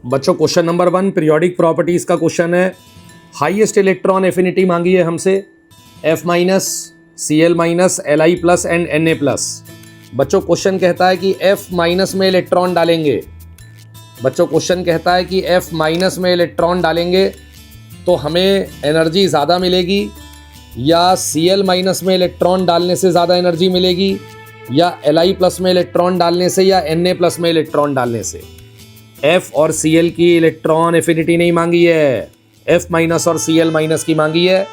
बच्चों question number 1 periodic properties का question है। हाईएस्ट इलेक्ट्रॉन एफिनिटी मांगी है हमसे F minus Cl minus Li plus and Na plus. बच्चों क्वेश्चन कहता है कि F माइनस में इलेक्ट्रॉन डालेंगे। बच्चों क्वेश्चन कहता है कि F माइनस में इलेक्ट्रॉन डालेंगे तो हमें एनर्जी ज़्यादा मिलेगी, या Cl माइनस में इलेक्ट्रॉन डालने से ज़्यादा एनर्जी मिलेगी, या Li प्लस में इलेक्ट्रॉन डालने से, या Na प्लस में इलेक्ट्रॉन डालने से। F और Cl की इलेक्ट्रॉन एफिनिटी नहीं मांगी है, F माइनस और Cl माइनस की मांगी है।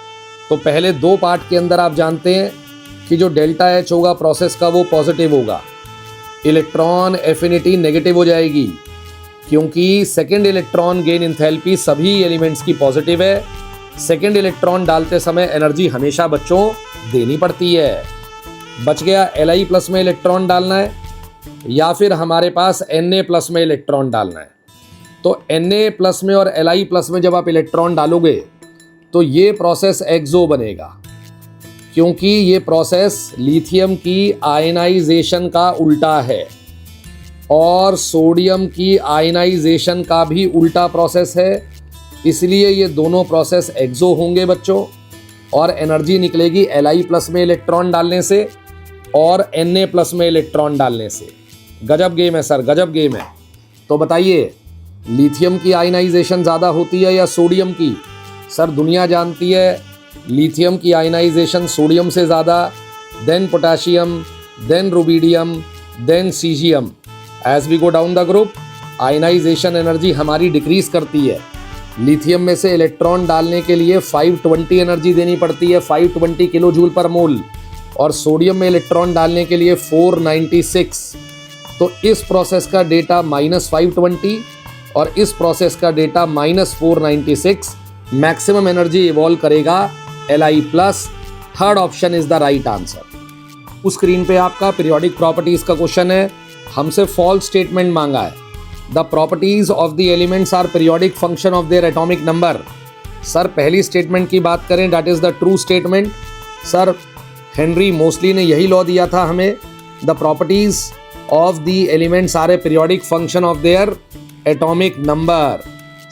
तो पहले दो पार्ट के अंदर आप जानते हैं कि जो डेल्टा H होगा प्रोसेस का वो पॉजिटिव होगा, इलेक्ट्रॉन एफिनिटी नेगेटिव हो जाएगी, क्योंकि सेकेंड इलेक्ट्रॉन गेन इंथैल्पी सभी एलिमेंट्स की पॉजिटिव है। सेकेंड इलेक्ट्रॉन डालते समय एनर्जी हमेशा बच्चों देनी पड़ती है। बच गया Li प्लस में इलेक्ट्रॉन डालना है या फिर हमारे पास Na प्लस में इलेक्ट्रॉन डालना है। तो Na प्लस में और Li प्लस में जब आप इलेक्ट्रॉन डालोगे तो ये प्रोसेस एक्सो बनेगा, क्योंकि ये प्रोसेस लिथियम की आयनाइजेशन का उल्टा है और सोडियम की आयनाइजेशन का भी उल्टा प्रोसेस है। इसलिए ये दोनों प्रोसेस एक्सो होंगे बच्चों, और एनर्जी निकलेगी Li प्लस में इलेक्ट्रॉन डालने से और Na प्लस में इलेक्ट्रॉन डालने से। गजब गेम है सर, गजब गेम है। तो बताइए लिथियम की आयनाइजेशन ज़्यादा होती है या सोडियम की? सर दुनिया जानती है लिथियम की आयनाइजेशन सोडियम से ज़्यादा, then potassium, then rubidium, then caesium. As we go down the group ionisation energy हमारी डिक्रीज करती है। लिथियम में से इलेक्ट्रॉन डालने के लिए 520 एनर्जी देनी पड़ती है, 520 किलो जूल पर मोल, और सोडियम में इलेक्ट्रॉन डालने के लिए 496। तो इस प्रोसेस का डेटा -520 और इस प्रोसेस का डेटा -496। मैक्सिमम एनर्जी इवॉल्व करेगा Li plus. Third option is the right answer. उस स्क्रीन पे आपका पीरियोडिक प्रॉपर्टीज का क्वेश्चन है। हमसे फॉल्स स्टेटमेंट मांगा है। The properties of the elements are periodic function of their atomic number. Sir पहली स्टेटमेंट की बात करें, that is the true statement. Sir Henry Moseley ने यही लॉ दिया था हमें, the properties of the elements are a periodic function of their atomic number.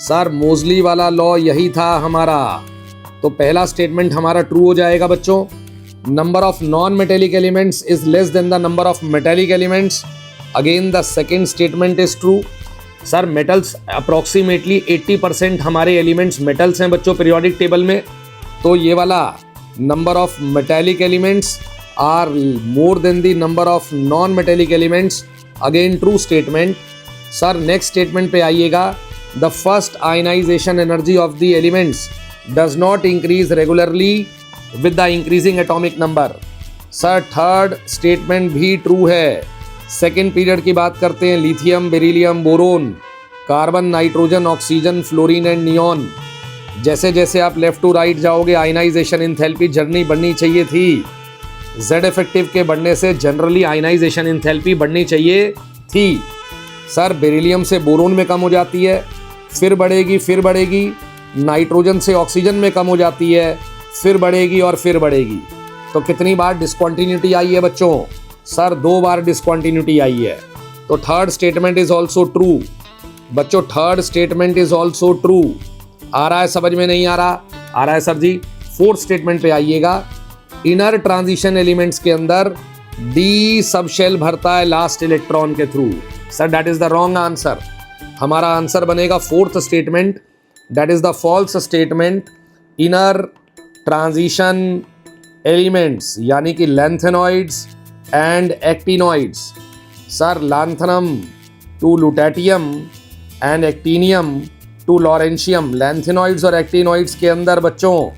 Sir Moseley वाला लॉ यही था हमारा, तो पहला स्टेटमेंट हमारा ट्रू हो जाएगा बच्चों। Number of non metallic elements is less than the number of metallic elements. Again the second statement is true. Sir metals approximately 80% हमारे एलिमेंट्स मेटल्स हैं बच्चों पीरियोडिक टेबल में, तो ये वाला number of metallic elements are more than the number of non metallic elements. Again true statement. Sir next statement पे आइएगा, the first ionisation energy of the elements does not increase regularly with the increasing atomic number. Sir third statement भी true है। Second period की बात करते हैं, lithium, beryllium, boron, carbon, nitrogen, oxygen, fluorine and neon. जैसे जैसे आप left to right जाओगे आयनाइजेशन इंथैल्पी जर्नी बढ़नी चाहिए थी। Z इफेक्टिव के बढ़ने से जनरली आयनाइजेशन इंथैल्पी बढ़नी चाहिए थी। सर बेरिलियम से बोरोन में कम हो जाती है, फिर बढ़ेगी, फिर बढ़ेगी। नाइट्रोजन से ऑक्सीजन में कम हो जाती है, फिर बढ़ेगी और फिर बढ़ेगी। तो कितनी बार डिस्कॉन्टिन्यूटी आई है बच्चों? सर 2 बार डिस्कॉन्टिन्यूटी आई है। तो third statement is also true बच्चों, third statement is also true. आ रहा है समझ में? नहीं आ रहा? आ रहा है सर जी। फोर्थ स्टेटमेंट पे आइएगा, इनर ट्रांजिशन एलिमेंट्स के अंदर डी सब शेल भरता है लास्ट इलेक्ट्रॉन के through. Sir that is the wrong answer. हमारा आंसर बनेगा fourth statement, that is the false statement. Inner transition elements यानी कि lanthanoids and actinoids. Sir lanthanum to lutetium and actinium to lawrencium. Lanthanoids और actinoids के अंदर बच्चों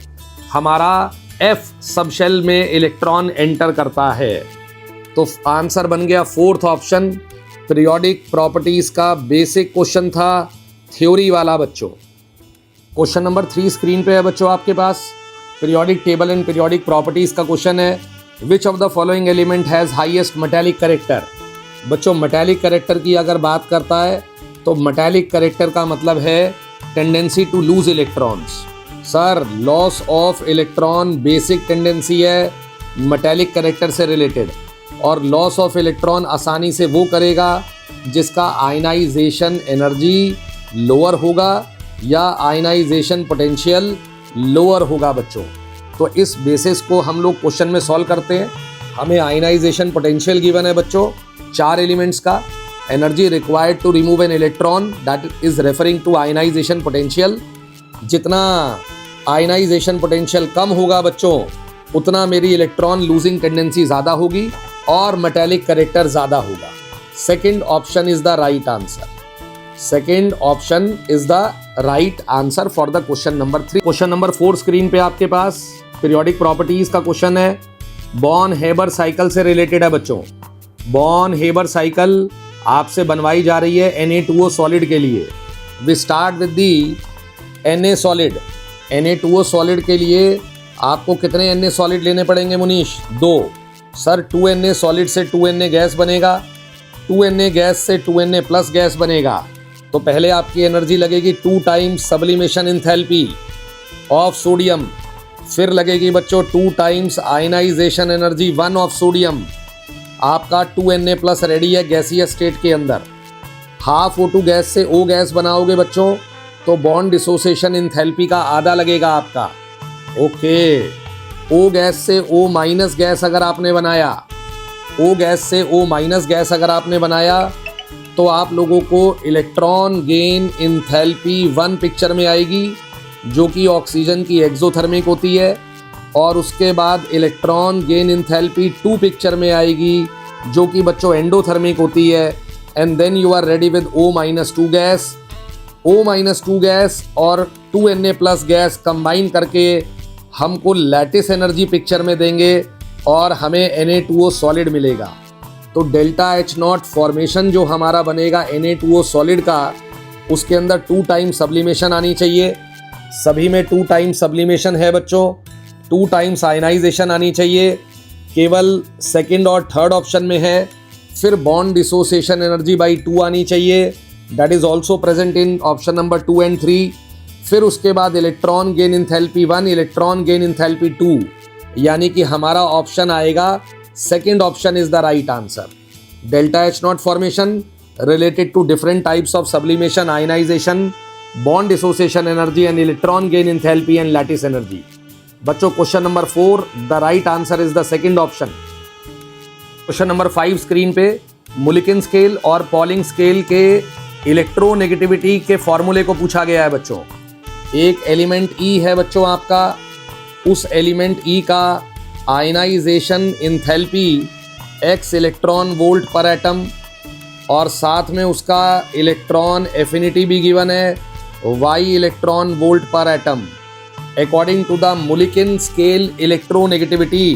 हमारा F सब शेल में इलेक्ट्रॉन एंटर करता है। तो आंसर बन गया फोर्थ ऑप्शन। पीरियोडिक प्रॉपर्टीज का बेसिक क्वेश्चन था, थ्योरी वाला बच्चों। क्वेश्चन नंबर 3 स्क्रीन पे है बच्चों आपके पास। Periodic table and periodic properties का क्वेश्चन है, which of the following element has highest metallic character. बच्चों मेटेलिक कैरेक्टर की अगर बात करता है तो मेटेलिक कैरेक्टर का मतलब है tendency to lose electrons. Sir loss of electron basic tendency है मेटेलिक कैरेक्टर से रिलेटेड, और लॉस ऑफ इलेक्ट्रॉन आसानी से वो करेगा जिसका आयनाइजेशन एनर्जी लोअर होगा या आयनाइजेशन पोटेंशियल लोअर होगा बच्चों। तो इस बेसिस को हम लोग क्वेश्चन में सॉल्व करते हैं। हमें आयनाइजेशन पोटेंशियल गिवन है बच्चों 4 एलिमेंट्स का। Energy required to remove an electron that is referring to ionisation potential. जितना आयनाइजेशन पोटेंशियल कम होगा बच्चों उतना मेरी इलेक्ट्रॉन लूजिंग टेंडेंसी ज़्यादा होगी और मेटेलिक कैरेक्टर ज़्यादा होगा। Second option is the right answer. Second option is the right answer for the question number 3। Question number 4 screen पे आपके पास पीरियोडिक प्रॉपर्टीज का क्वेश्चन है। बॉर्न हेबर साइकिल से रिलेटेड है बच्चों। बॉर्न हेबर साइकिल आपसे बनवाई जा रही है Na2O सॉलिड के लिए। We start with the Na solid. Na2O solid के लिए आपको कितने Na सॉलिड लेने पड़ेंगे मुनीश? 2। सर 2Na सॉलिड से 2Na गैस बनेगा, 2Na गैस से 2Na प्लस गैस बनेगा। तो पहले आपकी एनर्जी लगेगी 2 times sublimation enthalpy of sodium, फिर लगेगी बच्चों 2 times ionisation energy 1 of sodium. आपका 2Na प्लस रेडी है गैसीय स्टेट के अंदर। हाफ O2 गैस से O गैस बनाओगे बच्चों तो बॉन्ड डिसोसिएशन एंथैल्पी का आधा लगेगा आपका। ओके, O गैस से O माइनस गैस अगर आपने बनाया, O गैस से O माइनस गैस अगर आपने बनाया तो आप लोगों को इलेक्ट्रॉन गेन एंथैल्पी 1 पिक्चर में आएगी जो कि ऑक्सीजन की एक्सोथर्मिक होती है, और उसके बाद इलेक्ट्रॉन गेन एंथैल्पी 2 पिक्चर में आएगी जो कि बच्चों एंडोथर्मिक होती है। And then you are ready with O-2 gas. O-2 gas और 2Na प्लस गैस कंबाइन करके हमको लैटिस एनर्जी पिक्चर में देंगे और हमें Na2O सॉलिड मिलेगा। तो डेल्टा H0 फॉर्मेशन जो हमारा बनेगा Na2O सॉलिड का, उसके अंदर 2 टाइम सब्लिमेशन आनी चाहिए। सभी में 2 टाइम सब्लिमेशन है बच्चों, 2 टाइम्स आयनाइजेशन आनी चाहिए, केवल सेकंड और थर्ड ऑप्शन में है। फिर बॉन्ड डिसोसिएशन एनर्जी बाई 2 आनी चाहिए, that is also present in option number 2 and 3। फिर उसके बाद electron gain enthalpy 1, electron gain enthalpy 2, यानी कि हमारा ऑप्शन आएगा second option is the right answer. Delta H0 formation related to different types of sublimation, ionization, bond dissociation energy and electron gain enthalpy and lattice energy. बच्चों question number 4 the right answer is the second option. Question number 5 screen पे मुलिकिन scale और polling scale के electronegativity के फॉर्मूले को पूछा गया है बच्चों। एक एलिमेंट E है बच्चों आपका, उस एलिमेंट E का ionization enthalpy x electron volt पर एटम और साथ में उसका इलेक्ट्रॉन एफिनिटी भी गिवन है y इलेक्ट्रॉन वोल्ट पर atom according to the Mulliken scale electronegativity.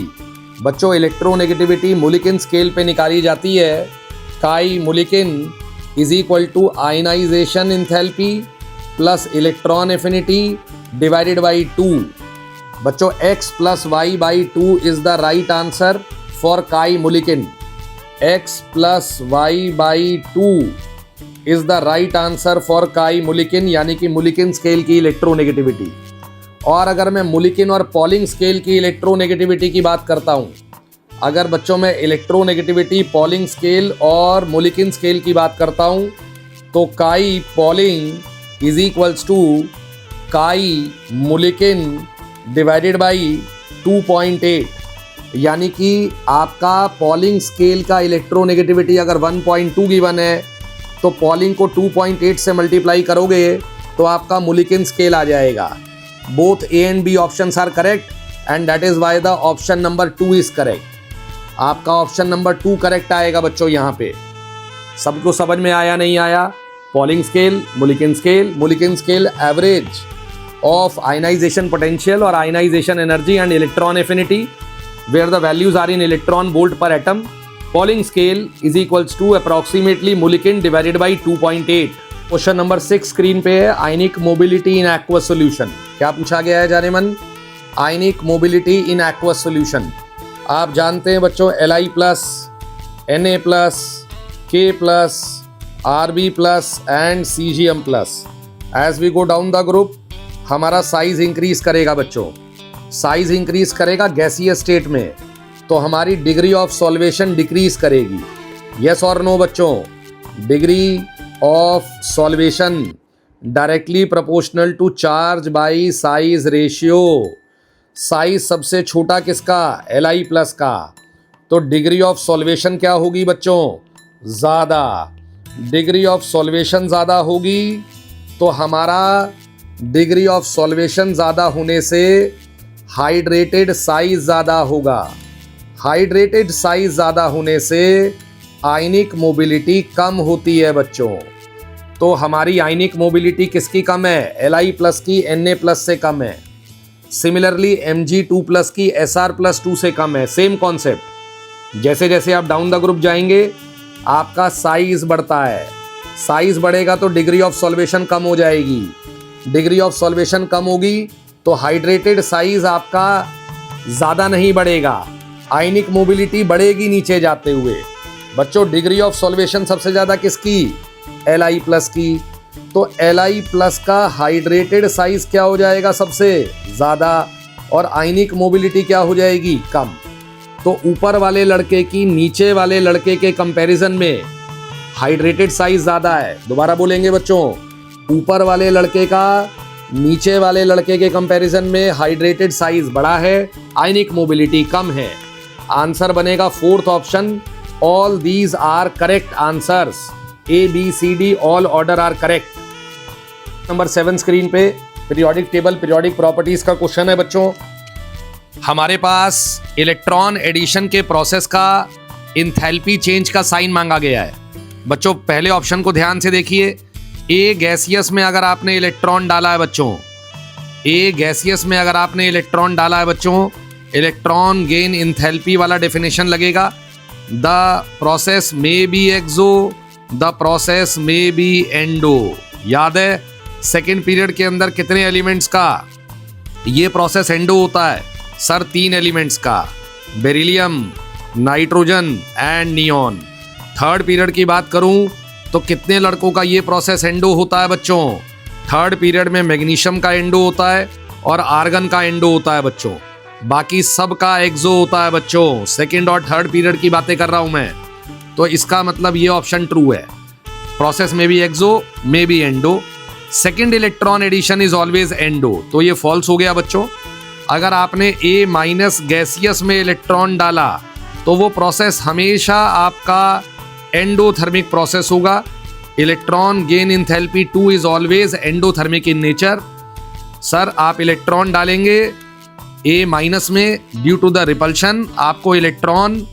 बच्चों इलेक्ट्रोनेगेटिविटी मुलिकिन स्केल पे निकाली जाती है। Chi Mulliken is equal to ionization enthalpy plus electron affinity divided by 2। बच्चों x plus y by 2 is the right answer for chi Mulliken. x plus y by 2 is the right answer for chi Mulliken, यानी कि मुलिकिन scale की electronegativity. और अगर मैं मुलिकिन और polling scale की electronegativity की बात करता हूँ, अगर बच्चों मैं इलेक्ट्रोनेगेटिविटी पॉलिंग स्केल और मुलिकिन स्केल की बात करता हूँ तो काई पॉलिंग इज इक्वल्स टू काई मुलिकिन डिवाइडेड बाई 2.8, यानी कि आपका पॉलिंग स्केल का इलेक्ट्रोनेगेटिविटी अगर 1.2 गिवन है तो पॉलिंग को 2.8 से मल्टीप्लाई करोगे तो आपका मुलिकिन स्केल आ जाएगा। Both A and B options are correct and that is why the option number 2 is correct. आपका ऑप्शन नंबर 2 करेक्ट आएगा बच्चों। यहाँ पे सबको समझ में आया नहीं आया? Pauling scale, Mulliken scale average of ionization potential और ionization energy and electron affinity where the values are in electron volt पर atom. Pauling scale is equals to approximately Mulliken divided by 2.8। Question number 6 screen पे है, ionic mobility in aqueous solution. क्या पूछा गया है जाने मन? Ionic mobility in aqueous solution. आप जानते हैं बच्चों Li plus, Na plus, K plus, Rb plus and Cgm plus. As we go down the group हमारा साइज इंक्रीज करेगा बच्चों। साइज इंक्रीज करेगा गैसीय स्टेट में तो हमारी डिग्री ऑफ सॉल्वेशन डिक्रीज करेगी। यस और नो बच्चों? Degree of solvation directly proportional to charge by size ratio. Size सबसे छोटा किसका? Li प्लस का। तो डिग्री ऑफ सॉल्वेशन क्या होगी बच्चों? ज़्यादा। डिग्री ऑफ सॉल्वेशन ज़्यादा होगी तो हमारा डिग्री ऑफ सॉल्वेशन ज़्यादा होने से हाइड्रेटेड साइज ज़्यादा होगा। हाइड्रेटेड साइज ज़्यादा होने से आयनिक मोबिलिटी कम होती है बच्चों। तो हमारी आयनिक मोबिलिटी किसकी कम है? Li प्लस की Na प्लस से कम है। सिमिलरली Mg2 प्लस की Sr प्लस 2 से कम है। Same concept. जैसे जैसे आप डाउन द ग्रुप जाएंगे आपका साइज बढ़ता है। साइज बढ़ेगा तो डिग्री ऑफ सॉल्वेशन कम हो जाएगी। डिग्री ऑफ सॉल्वेशन कम होगी तो हाइड्रेटेड साइज आपका ज़्यादा नहीं बढ़ेगा, आयनिक मोबिलिटी बढ़ेगी नीचे जाते हुए। बच्चों डिग्री ऑफ सॉल्वेशन सबसे ज़्यादा किसकी? Li प्लस की। तो Li प्लस का हाइड्रेटेड साइज क्या हो जाएगा? सबसे ज़्यादा। और आयनिक मोबिलिटी क्या हो जाएगी? कम। तो ऊपर वाले लड़के की नीचे वाले लड़के के कंपैरिजन में हाइड्रेटेड साइज ज़्यादा है। दोबारा बोलेंगे बच्चों, ऊपर वाले लड़के का नीचे वाले लड़के के कंपैरिजन में हाइड्रेटेड साइज बड़ा है, आयनिक मोबिलिटी कम है। आंसर बनेगा fourth option. All these are correct answers. ABCD all order are correct. Number 7 screen पे पीरियोडिक टेबल पीरियोडिक प्रॉपर्टीज का क्वेश्चन है बच्चों। हमारे पास इलेक्ट्रॉन एडिशन के प्रोसेस का इंथैल्पी चेंज का साइन मांगा गया है। बच्चों पहले ऑप्शन को ध्यान से देखिए। ए गैसियस में अगर आपने इलेक्ट्रॉन डाला है बच्चों, ए गैसियस में अगर आपने इलेक्ट्रॉन डाला है बच्चों, इलेक्ट्रॉन गेन इंथैल्पी वाला डेफिनेशन लगेगा। The process may be exo, the process may be endo. याद है सेकेंड पीरियड के अंदर कितने एलिमेंट्स का ये प्रोसेस एंडो होता है? सर 3 एलिमेंट्स का, beryllium, nitrogen and neon. Third period की बात करूं तो कितने लड़कों का ये प्रोसेस एंडो होता है बच्चों? थर्ड पीरियड में मैग्नीशियम का एंडो होता है और आर्गन का एंडो होता है बच्चों। बाकी सब का एक्सो होता है बच्चों। सेकेंड और थर्ड पीरियड की बातें कर रहा हूं मैं। तो इसका मतलब ये ऑप्शन ट्रू है। प्रोसेस में भी एक्सो, में भी endo. Second electron addition is always endo. तो ये फॉल्स हो गया बच्चों। अगर आपने A माइनस गैसियस में इलेक्ट्रॉन डाला तो वो प्रोसेस हमेशा आपका एंडोथर्मिक प्रोसेस होगा। Electron gain enthalpy 2 is always endothermic in nature. Sir आप इलेक्ट्रॉन डालेंगे A माइनस में, ड्यू टू द रिपल्शन आपको इलेक्ट्रॉन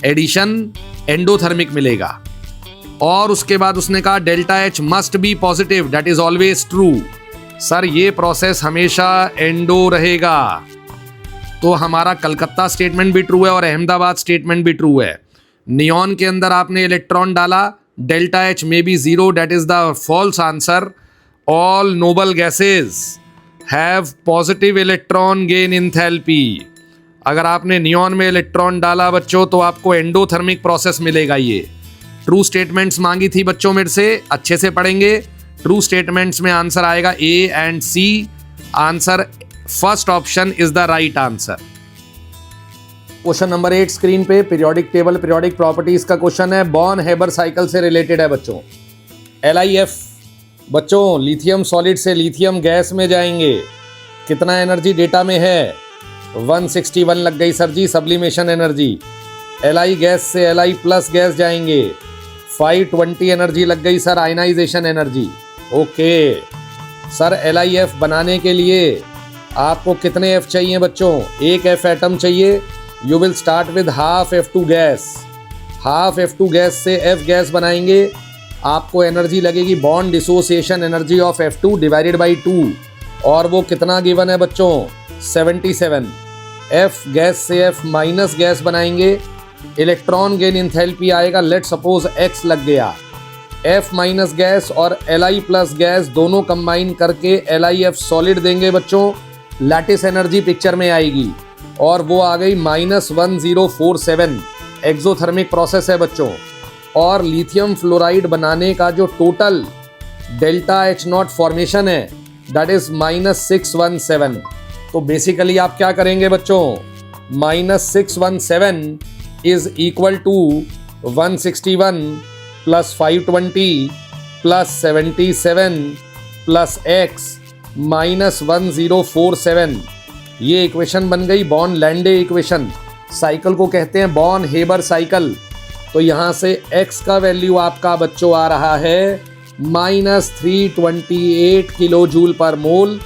एडिशन एंडोथर्मिक मिलेगा। और उसके बाद उसने कहा delta H must be positive, that is always true. Sir ये प्रोसेस हमेशा एंडो रहेगा। तो हमारा कलकत्ता स्टेटमेंट भी ट्रू है और अहमदाबाद स्टेटमेंट भी ट्रू है। नियॉन के अंदर आपने इलेक्ट्रॉन डाला, delta H may be 0, that is the false answer. All noble gases have positive electron gain enthalpy. अगर आपने नियॉन में इलेक्ट्रॉन डाला बच्चों तो आपको एंडोथर्मिक प्रोसेस मिलेगा। ये ट्रू स्टेटमेंट्स मांगी थी बच्चों मेरे से, अच्छे से पढ़ेंगे। ट्रू स्टेटमेंट्स में आंसर आएगा A and C। Answer first option is the right answer. Question number 8 screen पे पीरियोडिक टेबल पीरियोडिक प्रॉपर्टीज का क्वेश्चन है। बॉर्न हेबर साइकिल से रिलेटेड है बच्चों। LiF बच्चों लिथियम सॉलिड से लिथियम गैस में जाएंगे। कितना एनर्जी डेटा में है? 161 लग गई sir ji sublimation energy. Li gas से Li प्लस गैस जाएंगे, 520 एनर्जी लग गई sir ionisation energy. Okay sir LiF बनाने के लिए आपको कितने F चाहिए बच्चों? एक F एटम चाहिए। You will start with half F2 gas. Half F2 gas से F गैस बनाएंगे, आपको एनर्जी लगेगी bond dissociation energy of F2 divided by 2। और वो कितना गिवन है बच्चों? 77। F गैस से F माइनस गैस बनाएंगे, इलेक्ट्रॉन गेन इंथैल्पी आएगा। लेट सपोज X लग गया। F माइनस गैस और Li प्लस गैस दोनों कंबाइन करके LiF सॉलिड देंगे बच्चों। लैटिस एनर्जी पिक्चर में आएगी और वो आ गई -1047। एक्सोथर्मिक प्रोसेस है बच्चों। और लिथियम फ्लोराइड बनाने का जो टोटल डेल्टा H0 फॉर्मेशन है दैट इज -617। तो बेसिकली आप क्या करेंगे बच्चों? -617 is equal to 161 plus 520 plus 77 plus X minus 1047, ये इक्वेशन बन गई बॉर्न लैंडे इक्वेशन। साइकिल को कहते हैं बॉर्न हेबर साइकिल। तो यहाँ से x का वैल्यू आपका बच्चों आ रहा है -328 kilo joule per mole.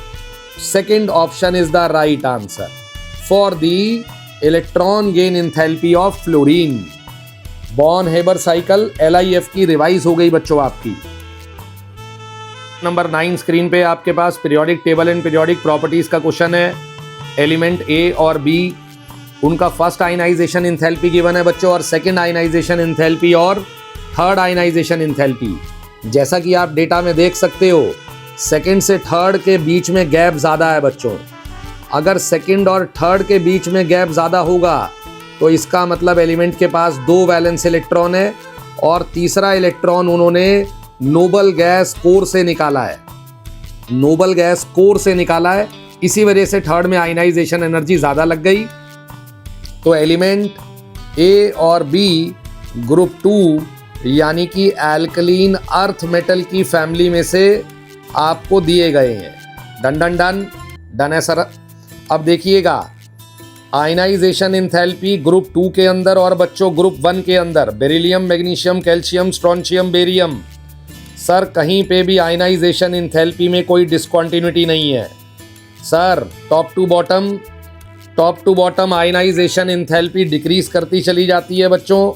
Second option is the right answer for the electron gain enthalpy of fluorine. Born Haber cycle LIF की रिवाइज हो गई बच्चों आपकी। नंबर 9 स्क्रीन पे आपके पास periodic table and periodic properties का क्वेश्चन है। एलिमेंट A और B, उनका फर्स्ट आयनाइजेशन एंथैल्पी गिवन है बच्चों, और सेकंड आयनाइजेशन एंथैल्पी और थर्ड आयनाइजेशन एंथैल्पी। जैसा कि आप डेटा में देख सकते हो, सेकंड से थर्ड के बीच में गैप ज़्यादा है बच्चों। अगर सेकंड और थर्ड के बीच में गैप ज़्यादा होगा तो इसका मतलब एलिमेंट के पास 2 वैलेंस इलेक्ट्रॉन है और तीसरा इलेक्ट्रॉन उन्होंने नोबल गैस कोर से निकाला है। नोबल गैस कोर से निकाला है, इसी वजह से थर्ड में आयनाइजेशन एनर्जी ज़्यादा लग गई। तो एलिमेंट A और B ग्रुप 2 यानी कि एल्कलीन अर्थ मेटल की फैमिली में से आपको दिए गए हैं। डन डन डन डन है सर। अब देखिएगा आयनाइजेशन एंथैल्पी ग्रुप 2 के अंदर और बच्चों ग्रुप 1 के अंदर beryllium, magnesium, calcium, strontium, barium, sir कहीं पे भी आयनाइजेशन एंथैल्पी में कोई डिसकंटिन्यूटी नहीं है sir. Top to bottom ionisation enthalpy decrease करती चली जाती है बच्चों।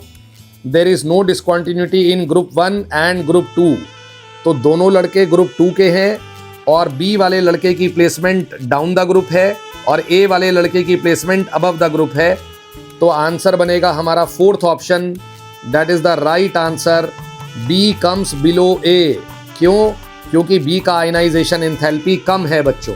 There is no discontinuity in group 1 and group 2। तो दोनों लड़के ग्रुप 2 के हैं और B वाले लड़के की प्लेसमेंट डाउन द ग्रुप है और A वाले लड़के की प्लेसमेंट अबव द ग्रुप है। तो आंसर बनेगा हमारा fourth option, that is the right answer. B comes below A। क्यों? क्योंकि B का आयनाइजेशन एंथैल्पी कम है बच्चों।